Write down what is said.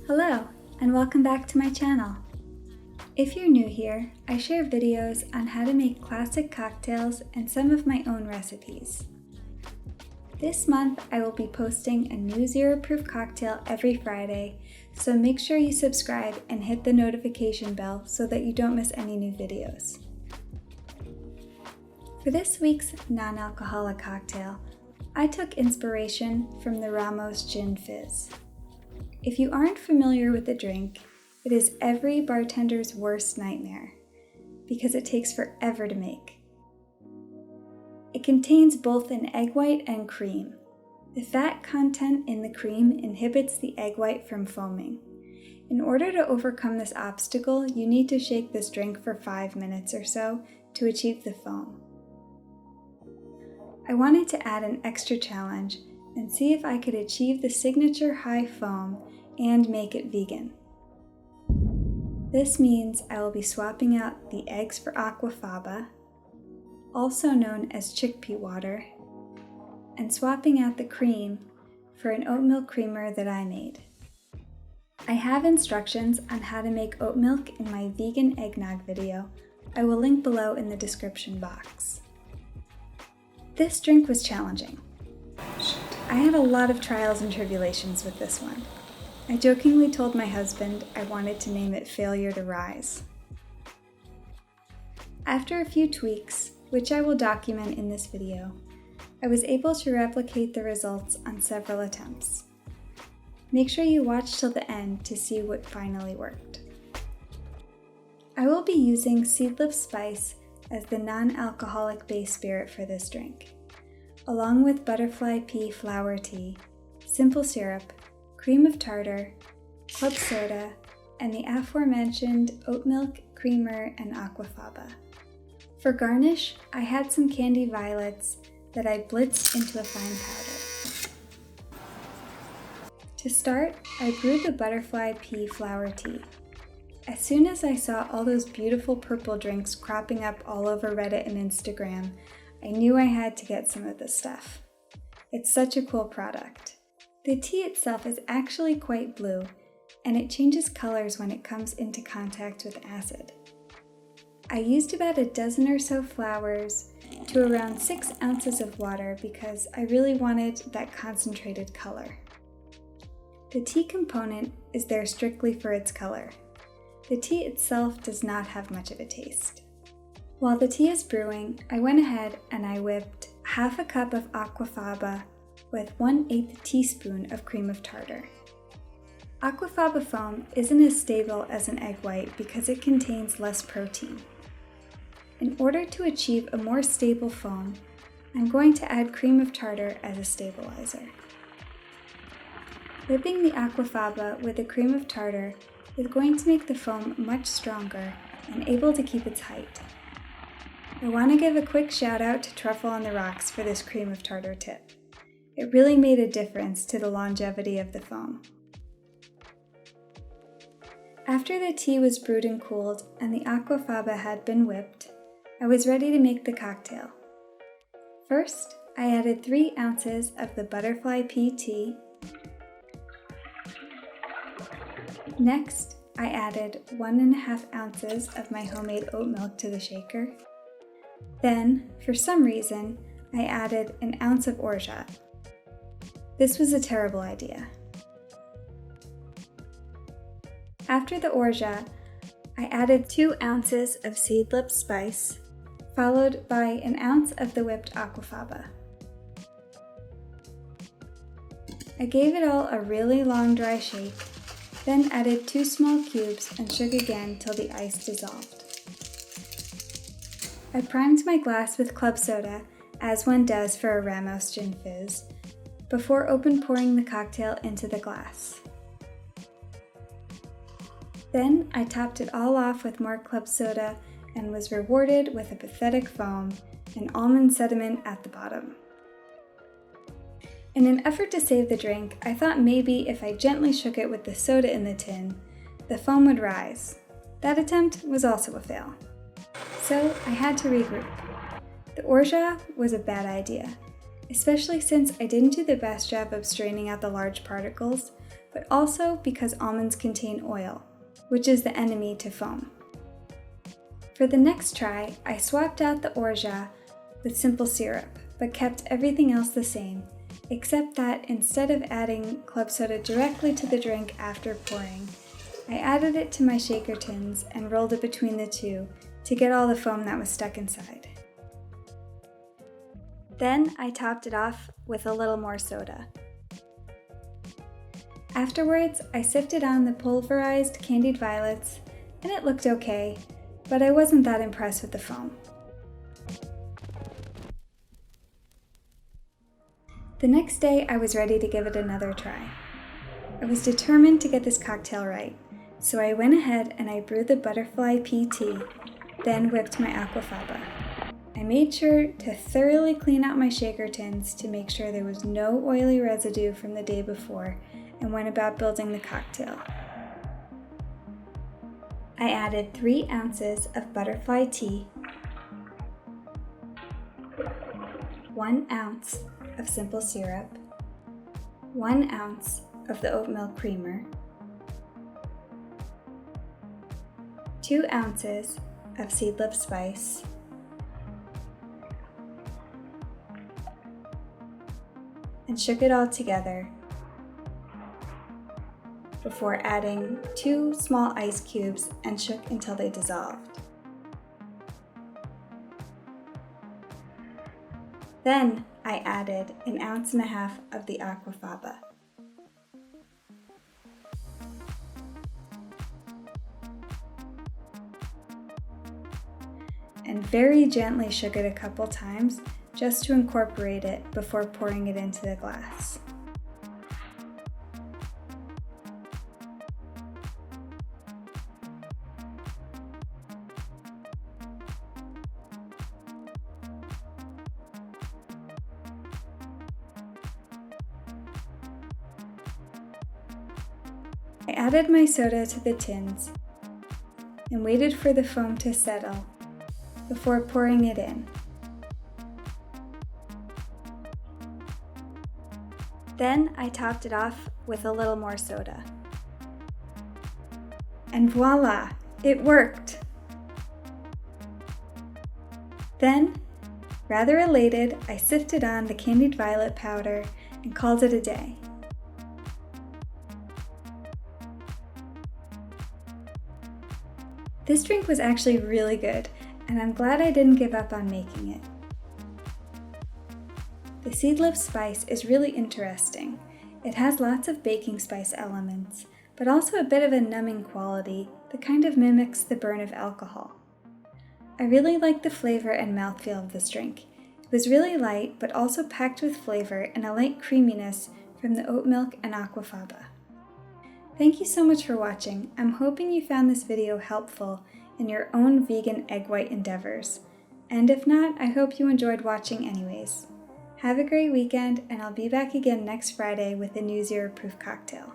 Hello, and welcome back to my channel. If you're new here, I share videos on how to make classic cocktails and some of my own recipes. This month, I will be posting a new zero-proof cocktail every Friday, so make sure you subscribe and hit the notification bell so that you don't miss any new videos. For this week's non-alcoholic cocktail, I took inspiration from the Ramos Gin Fizz. If you aren't familiar with the drink, it is every bartender's worst nightmare because it takes forever to make. It contains both an egg white and cream. The fat content in the cream inhibits the egg white from foaming. In order to overcome this obstacle, you need to shake this drink for 5 minutes or so to achieve the foam. I wanted to add an extra challenge and see if I could achieve the signature high foam and make it vegan. This means I will be swapping out the eggs for Aquafaba, also known as chickpea water, and swapping out the cream for an oatmilk creamer that I made. I have instructions on how to make oatmilk in my vegan eggnog video. I will link below in the description box. This drink was challenging. I had a lot of trials and tribulations with this one. I jokingly told my husband I wanted to name it Failure to Rise. After a few tweaks, which I will document in this video, I was able to replicate the results on several attempts. Make sure you watch till the end to see what finally worked. I will be using Seedlip Spice as the non-alcoholic base spirit for this drink, along with butterfly pea flower tea, simple syrup, cream of tartar, club soda, and the aforementioned oatmilk, creamer, and aquafaba. For garnish, I had some candy violets that I blitzed into a fine powder. To start, I brewed the butterfly pea flower tea. As soon as I saw all those beautiful purple drinks cropping up all over Reddit and Instagram, I knew I had to get some of this stuff. It's such a cool product. The tea itself is actually quite blue, and it changes colors when it comes into contact with acid. I used about a dozen or so flowers to around 6 ounces of water because I really wanted that concentrated color. The tea component is there strictly for its color. The tea itself does not have much of a taste. While the tea is brewing, I went ahead and I whipped half a cup of aquafaba with 1/8 teaspoon of cream of tartar. Aquafaba foam isn't as stable as an egg white because it contains less protein. In order to achieve a more stable foam, I'm going to add cream of tartar as a stabilizer. Whipping the aquafaba with the cream of tartar is going to make the foam much stronger and able to keep its height. I want to give a quick shout out to Truffle on the Rocks for this cream of tartar tip. It really made a difference to the longevity of the foam. After the tea was brewed and cooled and the aquafaba had been whipped, I was ready to make the cocktail. First, I added 3 ounces of the butterfly pea tea. Next, I added 1.5 ounces of my homemade oat milk to the shaker. Then, for some reason, I added 1 ounce of orgeat. This was a terrible idea. After the orgeat, I added 2 ounces of Seedlip Spice, followed by 1 ounce of the whipped aquafaba. I gave it all a really long dry shake, then added 2 small cubes and shook again till the ice dissolved. I primed my glass with club soda, as one does for a Ramos Gin Fizz, before open pouring the cocktail into the glass. Then I topped it all off with more club soda and was rewarded with a pathetic foam and almond sediment at the bottom. In an effort to save the drink, I thought maybe if I gently shook it with the soda in the tin, the foam would rise. That attempt was also a fail. So I had to regroup. The orgeat was a bad idea, especially since I didn't do the best job of straining out the large particles, but also because almonds contain oil, which is the enemy to foam. For the next try, I swapped out the orgeat with simple syrup, but kept everything else the same, except that instead of adding club soda directly to the drink after pouring, I added it to my shaker tins and rolled it between the two to get all the foam that was stuck inside. Then I topped it off with a little more soda. Afterwards, I sifted on the pulverized candied violets, and it looked okay, but I wasn't that impressed with the foam. The next day, I was ready to give it another try. I was determined to get this cocktail right, so I went ahead and I brewed the butterfly pea tea, then whipped my Aquafaba. I made sure to thoroughly clean out my shaker tins to make sure there was no oily residue from the day before, and went about building the cocktail. I added 3 ounces of butterfly tea, 1 ounce of simple syrup, 1 ounce of the oatmilk creamer, 2 ounces of Seedlip Spice, and shook it all together before adding 2 small ice cubes and shook until they dissolved. Then I added 1.5 ounces of the Aquafaba. And very gently shook it a couple times just to incorporate it before pouring it into the glass. I added my soda to the tins and waited for the foam to settle before pouring it in. Then I topped it off with a little more soda. And voila! It worked! Then, rather elated, I sifted on the candied violet powder and called it a day. This drink was actually really good, and I'm glad I didn't give up on making it. The Seedlip Spice is really interesting. It has lots of baking spice elements, but also a bit of a numbing quality that kind of mimics the burn of alcohol. I really like the flavor and mouthfeel of this drink. It was really light, but also packed with flavor and a light creaminess from the oat milk and Aquafaba. Thank you so much for watching. I'm hoping you found this video helpful in your own vegan egg white endeavors. And if not, I hope you enjoyed watching anyways. Have a great weekend, and I'll be back again next Friday with a new 0 proof cocktail.